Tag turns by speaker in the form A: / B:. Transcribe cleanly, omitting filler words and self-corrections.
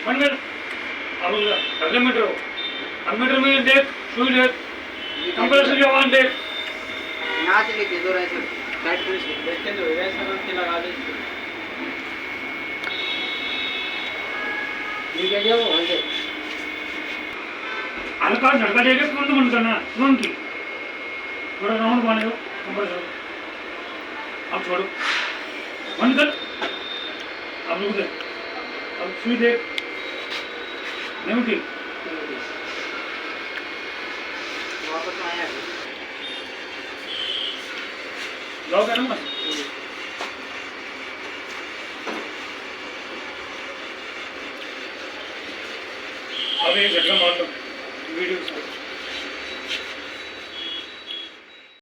A: one minute अब अगले metre में देख सुई देख कंप्रेसर जो वन देख
B: यहाँ से लेके दो ऐसे टाइट कर
C: देखते जो है ऐसा करके लगा दे
B: ठीक है जाओ वहाँ से
A: हल्का झटका देके तुरंत बंद करना तुरंत ही थोड़ा राउंड बने दो कंप्रेसर अब छोड़ो बंद कर अब रुक दे अब सुई देख नहीं उठी
B: वापस आया
A: जाओ क्या ना अब एक झटका मार दो वीडियो